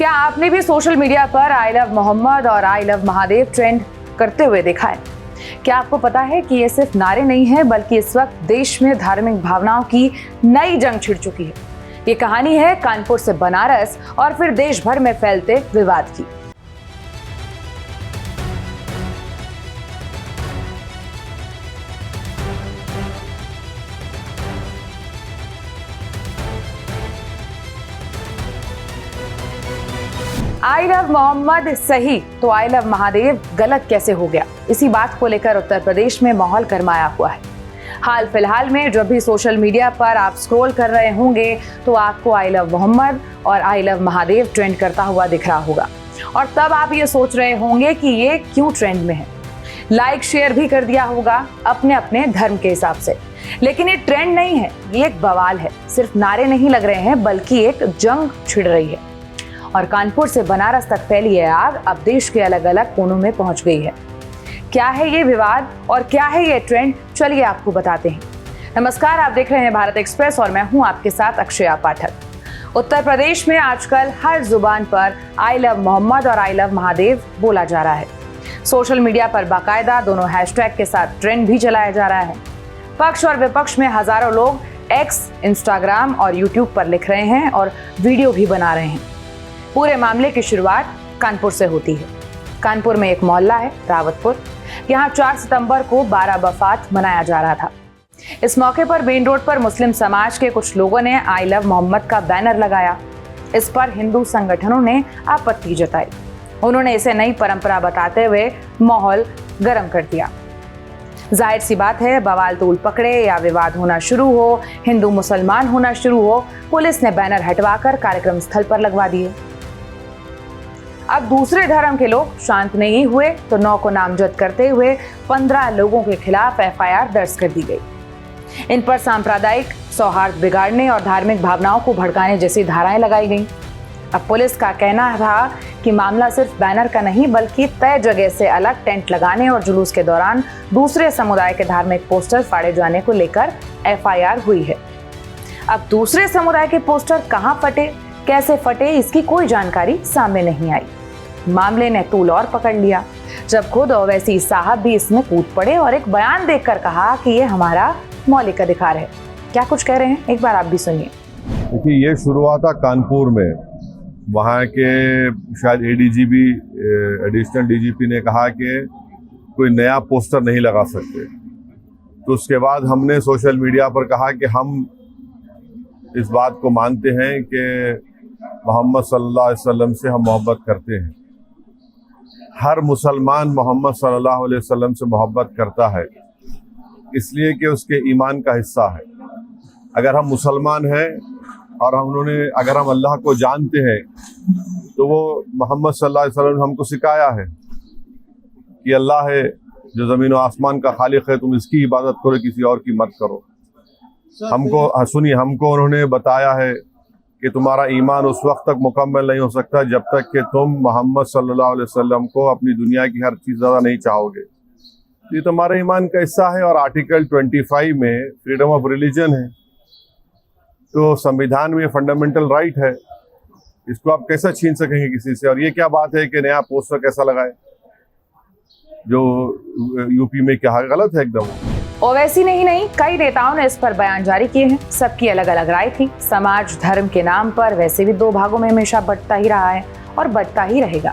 क्या आपने भी सोशल मीडिया पर आई लव मोहम्मद और आई लव महादेव ट्रेंड करते हुए देखा है? क्या आपको पता है कि ये सिर्फ नारे नहीं है, बल्कि इस वक्त देश में धार्मिक भावनाओं की नई जंग छिड़ चुकी है। ये कहानी है कानपुर से बनारस और फिर देश भर में फैलते विवाद की। आई लव मोहम्मद सही तो आई लव महादेव गलत कैसे हो गया? इसी बात को लेकर उत्तर प्रदेश में माहौल गरमाया हुआ है। हाल फिलहाल में जब भी सोशल मीडिया पर आप स्क्रॉल कर रहे होंगे तो आपको आई लव मोहम्मद और आई लव महादेव ट्रेंड करता हुआ दिख रहा होगा, और तब आप ये सोच रहे होंगे कि ये क्यों ट्रेंड में है। लाइक शेयर भी कर दिया होगा अपने अपने धर्म के हिसाब से, लेकिन ये ट्रेंड नहीं है, ये एक बवाल है। सिर्फ नारे नहीं लग रहे हैं, बल्कि एक जंग छिड़ रही है और कानपुर से बनारस तक फैली है आग अब देश के अलग अलग कोनों में पहुंच गई है। क्या है ये विवाद और क्या है ये ट्रेंड, चलिए आपको बताते हैं। नमस्कार, आप देख रहे हैं भारत एक्सप्रेस और मैं हूं आपके साथ अक्षया पाठक। उत्तर प्रदेश में आजकल हर जुबान पर आई लव मोहम्मद और आई लव महादेव बोला जा रहा है। सोशल मीडिया पर बाकायदा दोनों हैशटैग के साथ ट्रेंड भी चलाया जा रहा है। पक्ष और विपक्ष में हजारों लोग एक्स, इंस्टाग्राम और यूट्यूब पर लिख रहे हैं और वीडियो भी बना रहे हैं। पूरे मामले की शुरुआत कानपुर से होती है। कानपुर में एक मोहल्ला है रावतपुर। यहाँ 4 सितंबर को 12 वफात मनाया जा रहा था। इस मौके पर मेन रोड पर मुस्लिम समाज के कुछ लोगों ने आई लव मोहम्मद का बैनर लगाया। इस पर हिंदू संगठनों ने आपत्ति जताई। उन्होंने इसे नई परंपरा बताते हुए माहौल गर्म कर दिया। जाहिर सी बात है, बवाल तूल पकड़े या विवाद होना शुरू हो, हिंदू मुसलमान होना शुरू हो, पुलिस ने बैनर हटवाकर कार्यक्रम स्थल पर लगवा दिए। अब दूसरे धर्म के लोग शांत नहीं हुए तो 9 को नामजद करते हुए 15 लोगों के खिलाफ एफआईआर दर्ज कर दी गई। इन पर सांप्रदायिक सौहार्द बिगाड़ने और धार्मिक भावनाओं को भड़काने जैसी धाराएं लगाई गईं। अब पुलिस का कहना था कि मामला सिर्फ बैनर का नहीं, बल्कि तय जगह से अलग टेंट लगाने और जुलूस के दौरान दूसरे समुदाय के धार्मिक पोस्टर फाड़े जाने को लेकर एफआईआर हुई है। अब दूसरे समुदाय के पोस्टर कहां फटे, कैसे फटे, इसकी कोई जानकारी सामने नहीं आई। मामले ने तूल और पकड़ लिया जब खुद ओवैसी साहब भी इसमें कूद पड़े और एक बयान देकर कहा कि ये हमारा मौलिक अधिकार है। क्या कुछ कह रहे हैं, एक बार आप भी सुनिए। देखिए, ये शुरुआत था कानपुर में। वहाँ के शायद एडीजीपी, एडिशनल डीजीपी ने कहा कि कोई नया पोस्टर नहीं लगा सकते। तो उसके बाद हमने सोशल मीडिया पर कहा कि हम इस बात को मानते हैं कि मोहम्मद सल्लल्लाहु अलैहि वसल्लम से हम मोहब्बत करते हैं। हर मुसलमान मोहम्मद सल्लल्लाहु अलैहि वसल्लम से मोहब्बत करता है, इसलिए कि उसके ईमान का हिस्सा है। अगर हम मुसलमान हैं और अगर हम अल्लाह को जानते हैं तो वो मोहम्मद सल्लल्लाहु अलैहि वसल्लम ने हमको सिखाया है कि अल्लाह है जो ज़मीन और आसमान का खालिक है, तुम इसकी इबादत करो, किसी और की मत करो। हमको उन्होंने बताया है कि तुम्हारा ईमान उस वक्त तक मुकम्मल नहीं हो सकता जब तक कि तुम मोहम्मद सल्लल्लाहु अलैहि वसल्लम को अपनी दुनिया की हर चीज़ ज़्यादा नहीं चाहोगे। ये तुम्हारे ईमान का हिस्सा है। और आर्टिकल 25 में फ्रीडम ऑफ रिलीजन है, तो संविधान में फंडामेंटल राइट है, इसको आप कैसे छीन सकेंगे किसी से? और ये क्या बात है कि नया पोस्टर कैसा लगाए, जो यूपी में क्या गलत है एकदम। ओवैसी नहीं, कई नेताओं ने इस पर बयान जारी किए हैं। सबकी अलग अलग राय थी। समाज धर्म के नाम पर वैसे भी 2 भागों में हमेशा बंटता ही रहा है और बंटता ही रहेगा।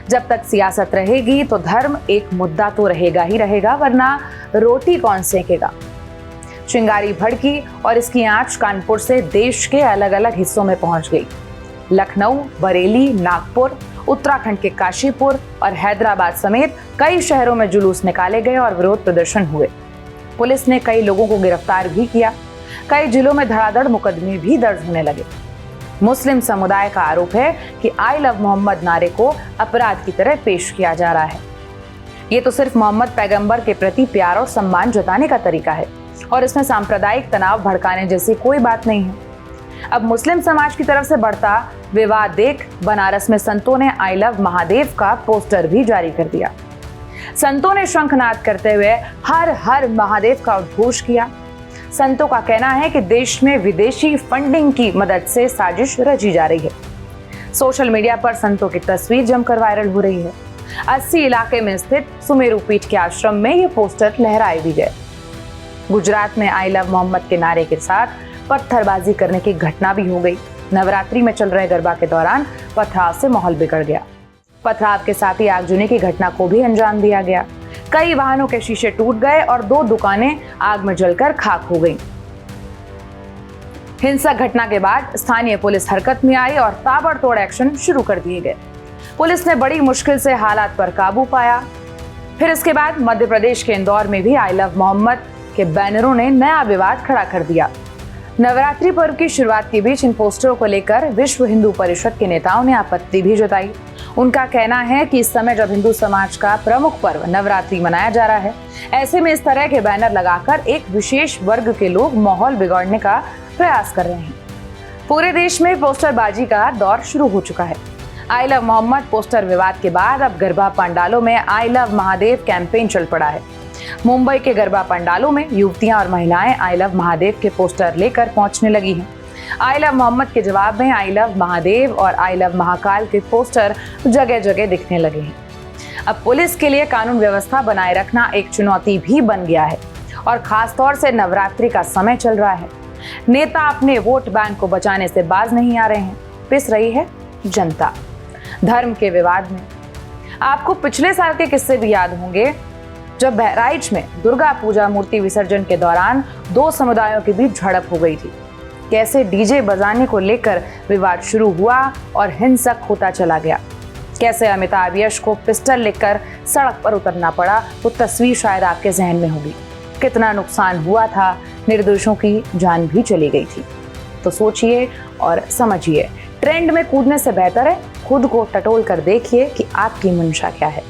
जब तक सियासत रहेगी तो धर्म एक मुद्दा तो रहेगा ही रहेगा, वरना रोटी कौन सेकेगा। चिंगारी भड़की और इसकी आंच कानपुर से देश के अलग अलग हिस्सों में पहुंच गई। लखनऊ, बरेली, नागपुर, उत्तराखंड के काशीपुर और हैदराबाद समेत कई शहरों में जुलूस निकाले गए और विरोध प्रदर्शन हुए। पुलिस ने कई लोगों को गिरफ्तार भी किया। कई जिलों में धड़ाधड़ मुकदमे भी दर्ज होने लगे। मुस्लिम समुदाय का आरोप है कि आई लव मोहम्मद नारे को अपराध की तरह पेश किया जा रहा है। ये तो सिर्फ मोहम्मद पैगंबर के प्रति प्यार और सम्मान जताने का तरीका है और इसमें सांप्रदायिक तनाव भड़काने जैसी कोई बात नहीं है। अब मुस्लिम समाज की तरफ से बढ़ता विवाद देख बनारस में संतों ने आई लव महादेव का पोस्टर भी जारी कर दिया। संतों ने शंखनाद करते हुए हर हर महादेव का उद्घोष किया। संतों का कहना है कि देश में विदेशी फंडिंग की मदद से साजिश रची जा रही है। सोशल मीडिया पर संतों की तस्वीर जमकर वायरल हो रही है। 80 इलाके में स्थित सुमेरु पीठ के आश्रम में ये पोस्टर लहराए भी गए। गुजरात में आई लव मोहम्मद के नारे के साथ पत्थरबाजी करने की घटना भी हो गई। नवरात्रि में चल रहे गरबा के दौरान पथराव से माहौल बिगड़ गया। पथराव के साथ ही आगजनी की घटना को भी अंजाम दिया गया। कई वाहनों के शीशे टूट गए और 2 दुकानें आग में जलकर खाक हो गईं। हिंसक घटना के बाद स्थानीय पुलिस हरकत में आई और ताबड़तोड़ एक्शन शुरू कर दिए गए। पुलिस ने बड़ी मुश्किल से हालात पर काबू पाया। फिर इसके बाद मध्य प्रदेश के इंदौर में भी आई लव मोहम्मद के बैनरों ने नया विवाद खड़ा कर दिया। नवरात्रि पर्व की शुरुआत के बीच इन पोस्टरों को लेकर विश्व हिंदू परिषद के नेताओं ने आपत्ति भी जताई। उनका कहना है कि इस समय जब हिंदू समाज का प्रमुख पर्व नवरात्रि मनाया जा रहा है, ऐसे में इस तरह के बैनर लगाकर एक विशेष वर्ग के लोग माहौल बिगाड़ने का प्रयास कर रहे हैं। पूरे देश में पोस्टरबाजी का दौर शुरू हो चुका है। आई लव मोहम्मद पोस्टर विवाद के बाद अब गरबा पंडालों में आई लव महादेव कैंपेन चल पड़ा है। मुंबई के गरबा पंडालों में युवतियां और महिलाएं आई लव महादेव के पोस्टर लेकर पहुंचने लगी हैं। आई लव मोहम्मद के जवाब में आई लव महादेव और आई लव महाकाल के पोस्टर जगह जगह दिखने लगे हैं। अब पुलिस के लिए कानून व्यवस्था बनाए रखना एक चुनौती भी बन गया है और खासतौर से नवरात्रि का समय चल रहा है। नेता अपने वोट बैंक को बचाने से बाज नहीं आ रहे हैं, पिस रही है जनता। धर्म के विवाद में आपको पिछले साल के किस्से भी याद होंगे, जब बहराइच में दुर्गा पूजा मूर्ति विसर्जन के दौरान 2 समुदायों के बीच झड़प हो गई थी। कैसे डीजे बजाने को लेकर विवाद शुरू हुआ और हिंसक होता चला गया। कैसे अमिताभ यश को पिस्टल लेकर सड़क पर उतरना पड़ा, वो तस्वीर शायद आपके जहन में होगी। कितना नुकसान हुआ था, निर्दोषों की जान भी चली गई थी। तो सोचिए और समझिए, ट्रेंड में कूदने से बेहतर है खुद को टटोल कर देखिए कि आपकी मंशा क्या है।